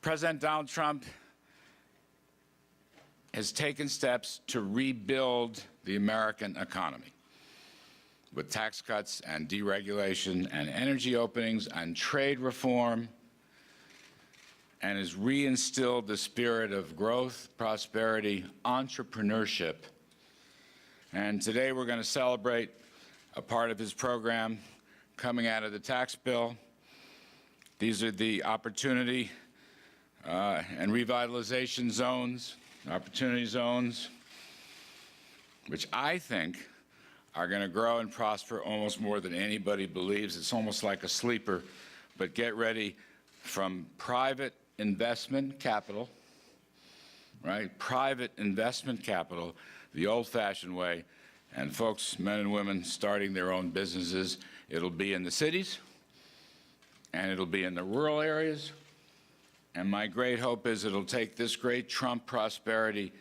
President Donald Trump has taken steps to rebuild the American economy with tax cuts and deregulation and energy openings and trade reform, and has reinstilled the spirit of growth, prosperity, entrepreneurship. And today we're going to celebrate a part of his program coming out of the tax bill. These are the opportunity and revitalization zones, opportunity zones, which I think are going to grow and prosper almost more than anybody believes. It's almost like a sleeper, but get ready, from private investment capital, right? Private investment capital, the old-fashioned way, and folks, men and women, starting their own businesses. It'll be in the cities, and it'll be in the rural areas, and my great hope is it'll take this great Trump prosperity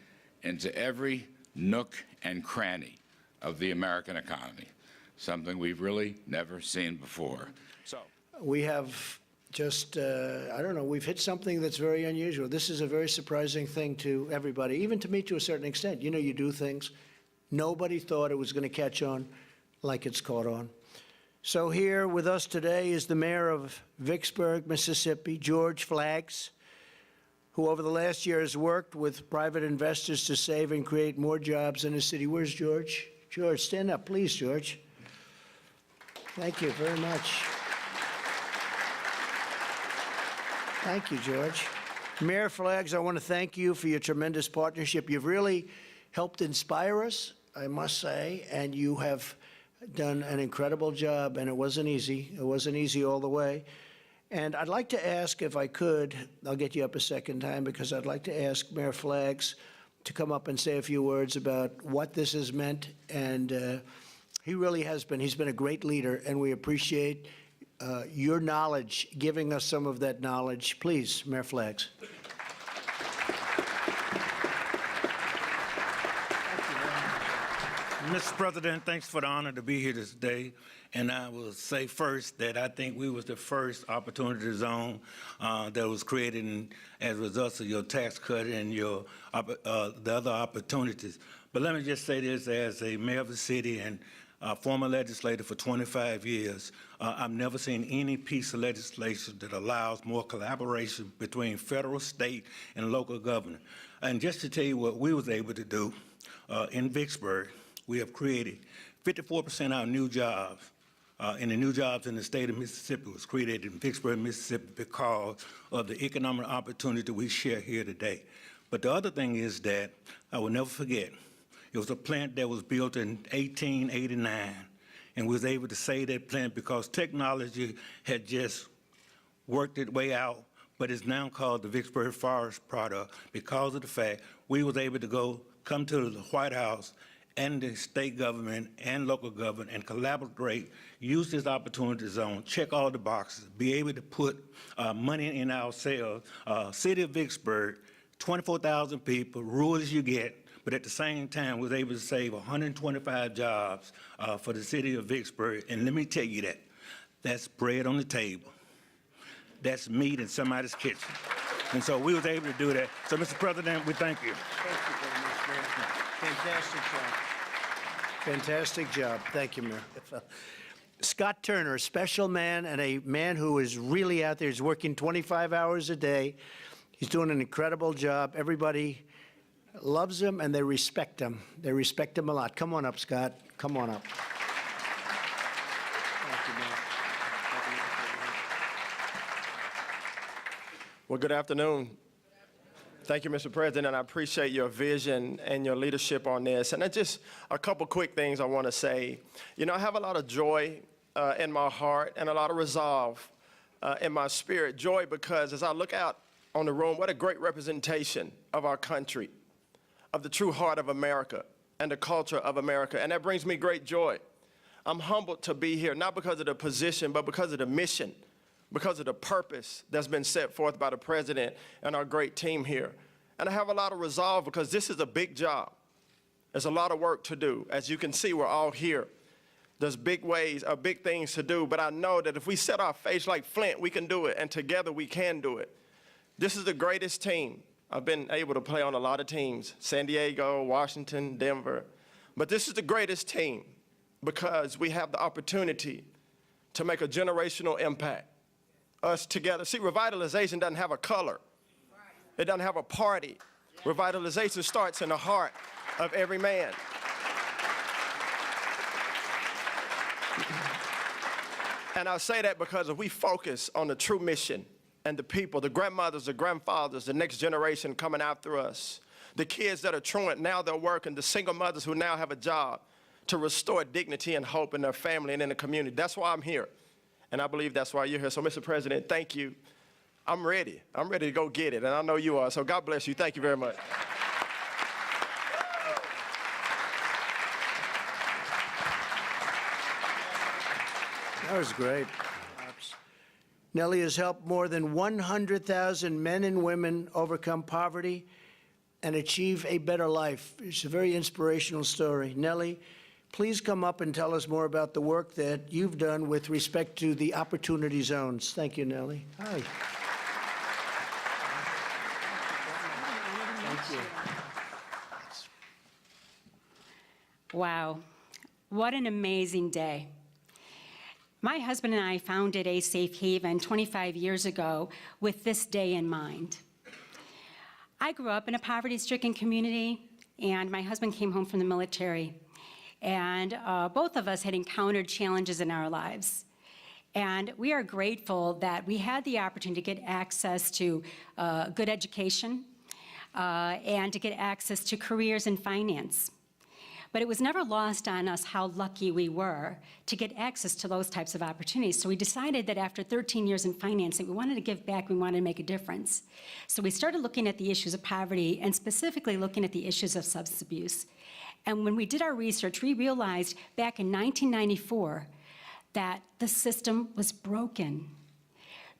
into every nook and cranny of the American economy, something we've really never seen before. So we have just, I don't know, we've hit something that's very unusual. This is a very surprising thing to everybody, even to me to a certain extent. You know, you do things. Nobody thought it was going to catch on like it's caught on. So here with us today is the mayor of Vicksburg, Mississippi, George Flaggs, who over the last year has worked with private investors to save and create more jobs in the city. Where's George? George, stand up, please, George. Thank you very much. Thank you, George. Mayor Flaggs, I want to thank you for your tremendous partnership. You've really helped inspire us, I must say, and you have done an incredible job, and it wasn't easy. It wasn't easy all the way. And I'd like to ask, if I could, I'll get you up a second time, because I'd like to ask Mayor Flaggs to come up and say a few words about what this has meant. And he really has been. He's been a great leader, and we appreciate your knowledge, giving us some of that knowledge. Please, Mayor Flaggs. Mr. President, thanks for the honor to be here today. And I will say first that I think we was the first opportunity zone that was created as a result of your tax cut and your the other opportunities. But let me just say this, as a mayor of the city and former legislator for 25 years, I've never seen any piece of legislation that allows more collaboration between federal, state, and local government. And just to tell you what we was able to do in Vicksburg, we have created 54% of our new jobs, and the new jobs in the state of Mississippi was created in Vicksburg, Mississippi, because of the economic opportunity we share here today. But the other thing is that I will never forget, it was a plant that was built in 1889, and we was able to save that plant because technology had just worked its way out, but it's now called the Vicksburg Forest Product because of the fact we was able to come to the White House and the state government and local government and collaborate, use this opportunity zone, check all the boxes, be able to put money in our sales. City of Vicksburg, 24,000 people, rural as you get, but at the same time was able to save 125 jobs for the city of Vicksburg. And let me tell you that's bread on the table. That's meat in somebody's kitchen. And so we was able to do that. So, Mr. President, we thank you. Thank you very much, Mayor. Fantastic job. Fantastic job. Thank you, Mayor. Scott Turner, a special man and a man who is really out there. He's working 25 hours a day. He's doing an incredible job. Everybody loves him and they respect him. They respect him a lot. Come on up, Scott. Come on up. Thank you, Mayor. Well, good afternoon. Thank you, Mr. President, and I appreciate your vision and your leadership on this. And just a couple quick things I want to say. You know, I have a lot of joy in my heart and a lot of resolve in my spirit. Joy because as I look out on the room, what a great representation of our country, of the true heart of America and the culture of America. And that brings me great joy. I'm humbled to be here, not because of the position, but because of the mission, because of the purpose that's been set forth by the president and our great team here. And I have a lot of resolve because this is a big job. There's a lot of work to do. As you can see, we're all here. There's big things to do, but I know that if we set our face like flint, we can do it, and together we can do it. This is the greatest team. I've been able to play on a lot of teams, San Diego, Washington, Denver. But this is the greatest team because we have the opportunity to make a generational impact. Us together. See, revitalization doesn't have a color. It doesn't have a party. Revitalization starts in the heart of every man. And I say that because if we focus on the true mission and the people, the grandmothers, the grandfathers, the next generation coming after us, the kids that are truant, now they're working, the single mothers who now have a job to restore dignity and hope in their family and in the community. That's why I'm here. And I believe that's why you're here. So, Mr. President, thank you. I'm ready. I'm ready to go get it, and I know you are. So God bless you. Thank you very much. That was great. Neli has helped more than 100,000 men and women overcome poverty and achieve a better life. It's a very inspirational story. Neli, please come up and tell us more about the work that you've done with respect to the Opportunity Zones. Thank you, Neli. Hi. Thank you. Wow, what an amazing day. My husband and I founded a safe haven 25 years ago with this day in mind. I grew up in a poverty-stricken community, and my husband came home from the military. And both of us had encountered challenges in our lives. And we are grateful that we had the opportunity to get access to good education and to get access to careers in finance. But it was never lost on us how lucky we were to get access to those types of opportunities. So we decided that after 13 years in financing, we wanted to give back, we wanted to make a difference. So we started looking at the issues of poverty and specifically looking at the issues of substance abuse. And when we did our research, we realized back in 1994 that the system was broken.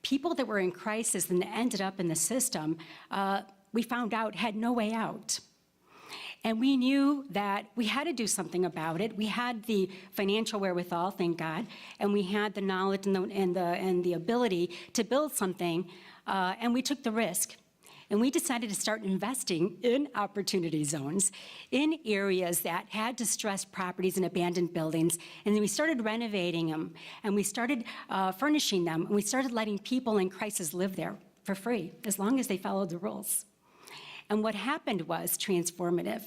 People that were in crisis and that ended up in the system, we found out had no way out. And we knew that we had to do something about it. We had the financial wherewithal, thank God, and we had the knowledge and the ability to build something, and we took the risk. And we decided to start investing in opportunity zones in areas that had distressed properties and abandoned buildings. And then we started renovating them, and we started furnishing them, and we started letting people in crisis live there for free, as long as they followed the rules. And what happened was transformative.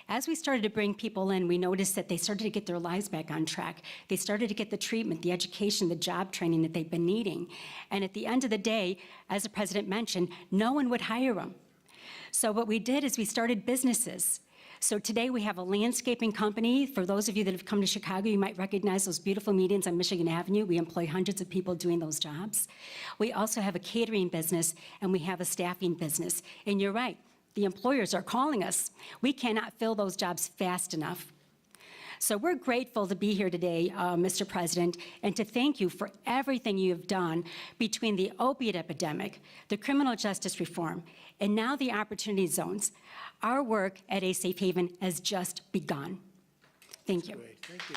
As we started to bring people in, we noticed that they started to get their lives back on track. They started to get the treatment, the education, the job training that they've been needing. And at the end of the day, as the president mentioned, no one would hire them. So what we did is we started businesses. So today we have a landscaping company. For those of you that have come to Chicago, you might recognize those beautiful medians on Michigan Avenue. We employ hundreds of people doing those jobs. We also have a catering business, and we have a staffing business. And you're right. The employers are calling us. We cannot fill those jobs fast enough. So we're grateful to be here today, Mr. President, and to thank you for everything you have done between the opiate epidemic, the criminal justice reform, and now the opportunity zones. Our work at A Safe Haven has just begun. Thank you. Great. Thank you.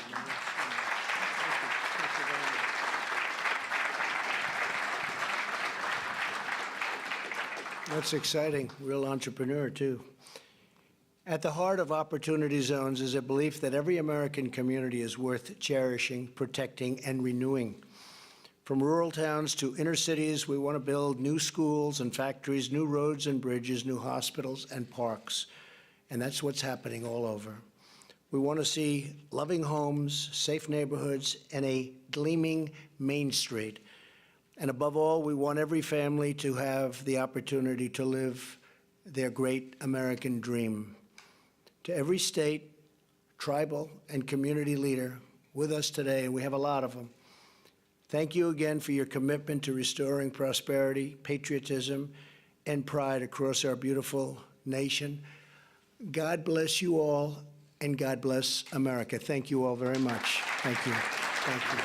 That's exciting, real entrepreneur too. At the heart of Opportunity Zones is a belief that every American community is worth cherishing, protecting, and renewing. From rural towns to inner cities, we want to build new schools and factories, new roads and bridges, new hospitals and parks. And that's what's happening all over. We want to see loving homes, safe neighborhoods, and a gleaming Main Street. And above all, we want every family to have the opportunity to live their great American dream. To every state, tribal, and community leader with us today, and we have a lot of them, thank you again for your commitment to restoring prosperity, patriotism, and pride across our beautiful nation. God bless you all, and God bless America. Thank you all very much. Thank you. Thank you.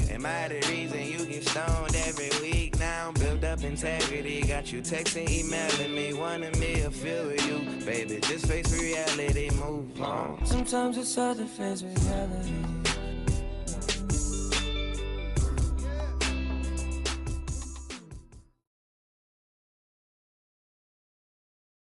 Am I the reason you get stoned every week now? Build up integrity, got you texting, emailing me, wanting me to feel with you. Baby, just face reality, move on. Sometimes it's hard to face reality.